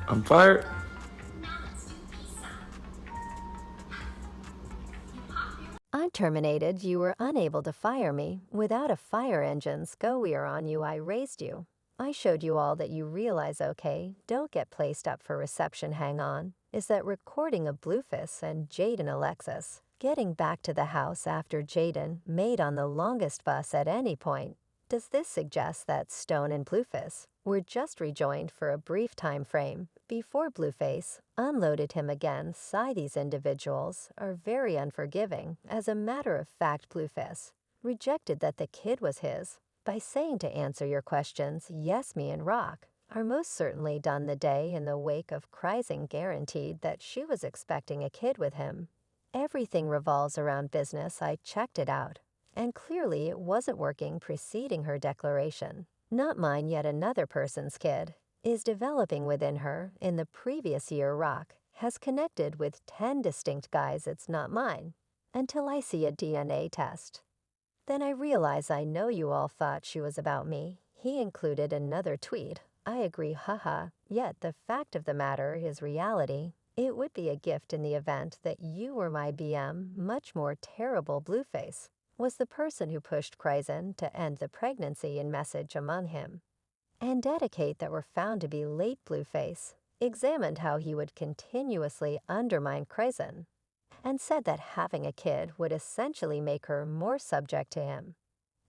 I'm fired. I'm terminated. You were unable to fire me. Without a fire engine SCOIR on you, I raised you. I showed you all that you realize, okay, don't get placed up for reception, hang on, is that recording of Blueface and Jaden Alexis. Getting back to the house after Jaden made on the longest bus at any point. Does this suggest that Stone and Blueface were just rejoined for a brief time frame before Blueface unloaded him again? These individuals are very unforgiving. As a matter of fact, Blueface rejected that the kid was his by saying to answer your questions, yes, me and Rock are most certainly done the day in the wake of Chrisean guaranteed that she was expecting a kid with him. Everything revolves around business. I checked it out. And clearly it wasn't working preceding her declaration. Not mine, yet another person's kid is developing within her. In the previous year, Rock has connected with 10 distinct guys. It's not mine. Until I see a DNA test. Then I realize I know you all thought she was about me. He included another tweet. I agree, haha. Yet the fact of the matter is reality. It would be a gift in the event that you were my BM. Much more terrible. Blueface was the person who pushed Chrisean to end the pregnancy in message among him and dedicate that were found to be late. Blueface examined how he would continuously undermine Chrisean and said that having a kid would essentially make her more subject to him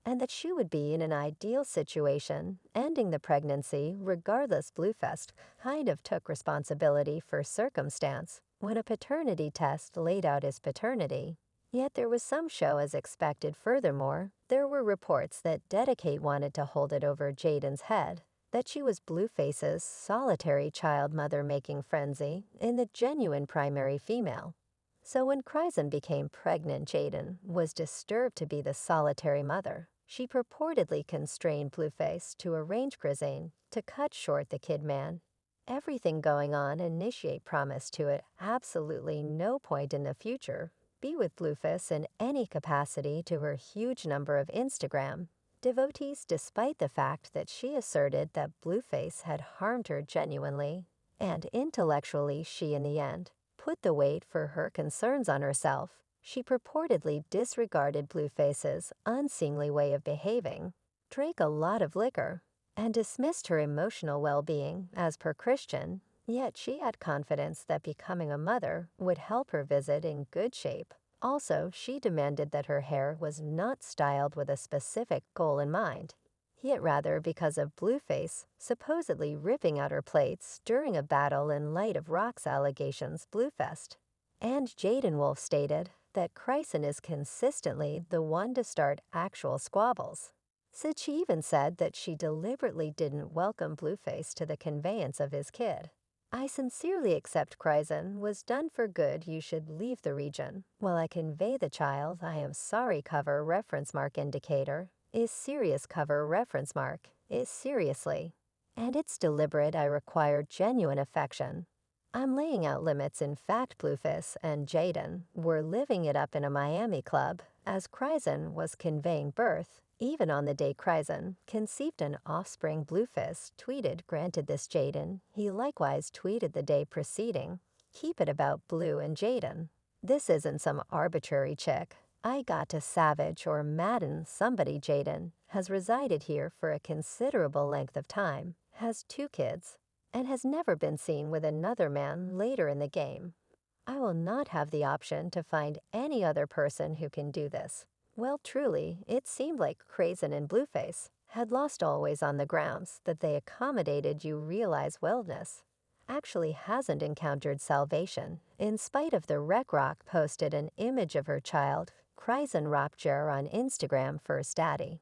and that she would be in an ideal situation ending the pregnancy regardless. Blueface kind of took responsibility for circumstance when a paternity test laid out his paternity. Yet there was some show as expected. Furthermore, there were reports that Dedicate wanted to hold it over Jaden's head, that she was Blueface's solitary child mother making frenzy in the genuine primary female. So when Chrisean became pregnant, Jaden was disturbed to be the solitary mother. She purportedly constrained Blueface to arrange Chrisean to cut short the kid man. Everything going on initiate promise to at absolutely no point in the future be with Blueface in any capacity to her huge number of Instagram devotees, despite the fact that she asserted that Blueface had harmed her genuinely and intellectually. She in the end put the weight for her concerns on herself. She purportedly disregarded Blueface's unseemly way of behaving, drank a lot of liquor, and dismissed her emotional well-being as per Chrisean. Yet she had confidence that becoming a mother would help her visit in good shape. Also, she demanded that her hair was not styled with a specific goal in mind, yet rather because of Blueface supposedly ripping out her plates during a battle in light of Rock's allegations. Bluefest and Jaden Wolf stated that Chrisean is consistently the one to start actual squabbles. Since she even said that she deliberately didn't welcome Blueface to the conveyance of his kid. I sincerely accept Chrisean was done for good. You should leave the region. While I convey the child, I am sorry. Cover reference mark indicator is serious. Cover reference mark is seriously. And it's deliberate. I require genuine affection. I'm laying out limits. In fact, Blueface and Jaden were living it up in a Miami club as Chrisean was conveying birth. Even on the day Chrisean conceived an offspring, Blueface tweeted, granted this Jaden. He likewise tweeted the day preceding, keep it about Blue and Jaden. This isn't some arbitrary chick. I got to savage or madden somebody. Jaden has resided here for a considerable length of time, has 2 kids, and has never been seen with another man later in the game. I will not have the option to find any other person who can do this. Well, truly, it seemed like Chrisean and Blueface had lost always on the grounds that they accommodated. You realize wellness actually hasn't encountered salvation. In spite of the wreck, Rock posted an image of her child, Chrisean Rockjar, on Instagram First Daddy.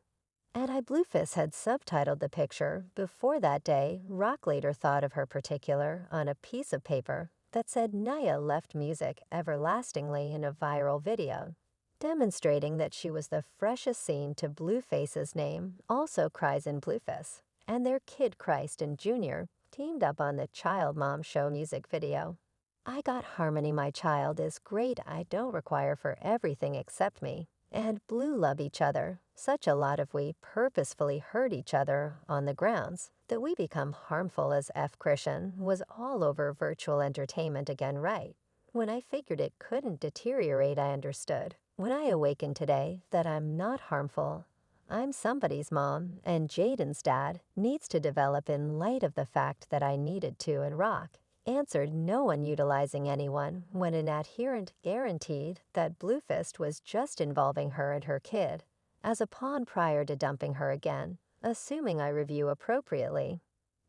And Blueface had subtitled the picture. Before that day, Rock later thought of her particular on a piece of paper that said Naya left music everlastingly in a viral video, demonstrating that she was the freshest seen to Blueface's name. Also, Chrisean Blueface and their kid Christ Jr. teamed up on the Child Mom Show music video. I got harmony. My child is great. I don't require for everything except me. and Blue love each other, such a lot of we purposefully hurt each other on the grounds that we become harmful as Chrisean was all over virtual entertainment again, right? When I figured it couldn't deteriorate, I understood. When I awakened today that I'm not harmful, I'm somebody's mom, and Jaden's dad needs to develop in light of the fact that I needed to and rock. Answered no one utilizing anyone when an adherent guaranteed that Blueface was just involving her and her kid as a pawn prior to dumping her again, assuming I review appropriately.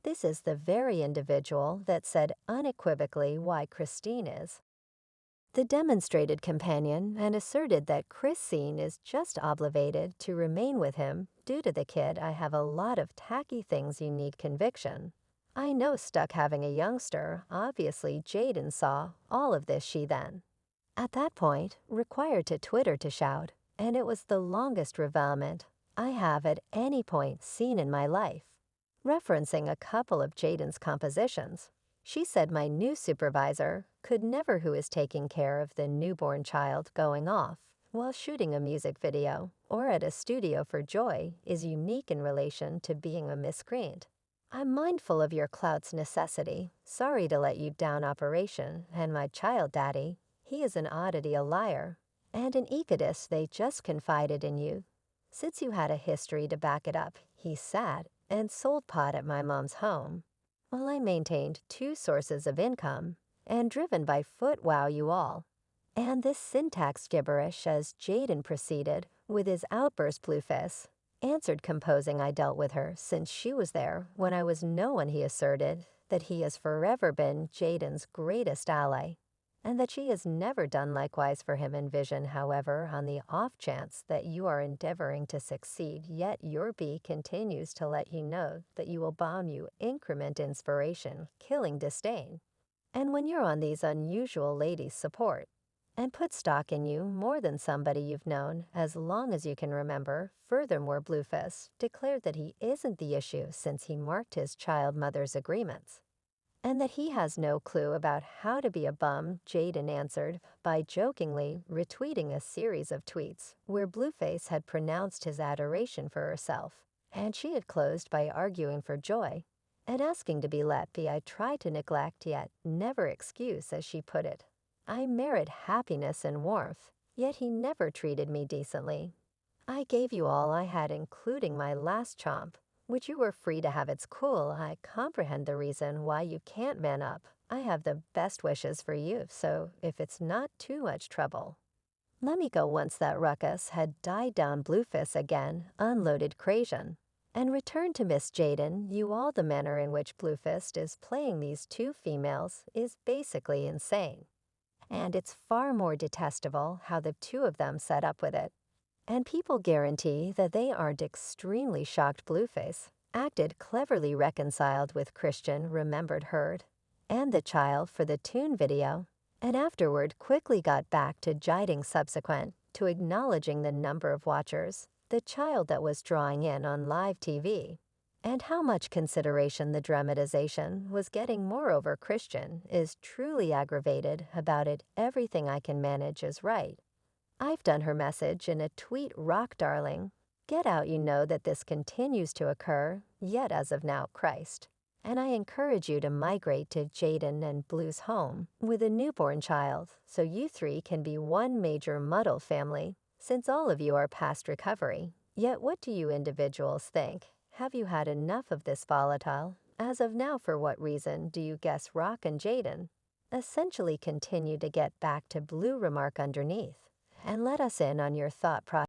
This is the very individual that said unequivocally why Christine is the demonstrated companion and asserted that Chrisean is just obligated to remain with him due to the kid. I have a lot of tacky things you need conviction. I know stuck having a youngster, obviously Jaden saw all of this she then. At that point, required to Twitter to shout, and it was the longest revelement I have at any point seen in my life. Referencing a couple of Jaden's compositions, she said my new supervisor could never who is taking care of the newborn child going off while shooting a music video or at a studio for joy is unique in relation to being a miscreant. I'm mindful of your clout's necessity, sorry to let you down operation, and my child daddy, he is an oddity, a liar, and an egotist. They just confided in you. Since you had a history to back it up, he sat and sold pot at my mom's home, while I maintained 2 sources of income, and driven by foot wow you all. And this syntax gibberish as Jaden proceeded with his outburst. Blueface answered composing I dealt with her since she was there when I was no one. He asserted that he has forever been Jaden's greatest ally, and that she has never done likewise for him. Envision, however, on the off chance that you are endeavoring to succeed, yet your B continues to let you know that you will bomb you increment inspiration, killing disdain. And when you're on these unusual ladies' support, and put stock in you more than somebody you've known as long as you can remember. Furthermore, Blueface declared that he isn't the issue since he marked his child mother's agreements, and that he has no clue about how to be a bum. Jaden answered by jokingly retweeting a series of tweets where Blueface had pronounced his adoration for herself, and she had closed by arguing for joy and asking to be let be. I try to neglect yet never excuse, as she put it. I merit happiness and warmth, yet he never treated me decently. I gave you all I had, including my last chomp, which you were free to have. It's cool. I comprehend the reason why you can't man up. I have the best wishes for you, so if it's not too much trouble, let me go. Once that ruckus had died down, Blueface again unloaded Chrisean and returned to Miss Jaden. You all, the manner in which Blueface is playing these 2 females is basically insane. And it's far more detestable how the 2 of them set up with it. And people guarantee that they aren't extremely shocked. Blueface acted cleverly, reconciled with Chrisean, remembered Heard and the child for the tune video, and afterward quickly got back to jiding subsequent to acknowledging the number of watchers the child that was drawing in on live TV, and how much consideration the dramatization was getting. Moreover, Chrisean is truly aggravated about it. Everything I can manage is right. I've done her message in a tweet. Rock, darling. Get out. You know that this continues to occur, yet as of now, Christ. And I encourage you to migrate to Jaden and Blue's home with a newborn child, so you 3 can be one major muddle family, since all of you are past recovery. Yet what do you individuals think? Have you had enough of this volatile? As of now, for what reason do you guess Rock and Jaden essentially continue to get back to Blue? Remark underneath, and let us in on your thought process.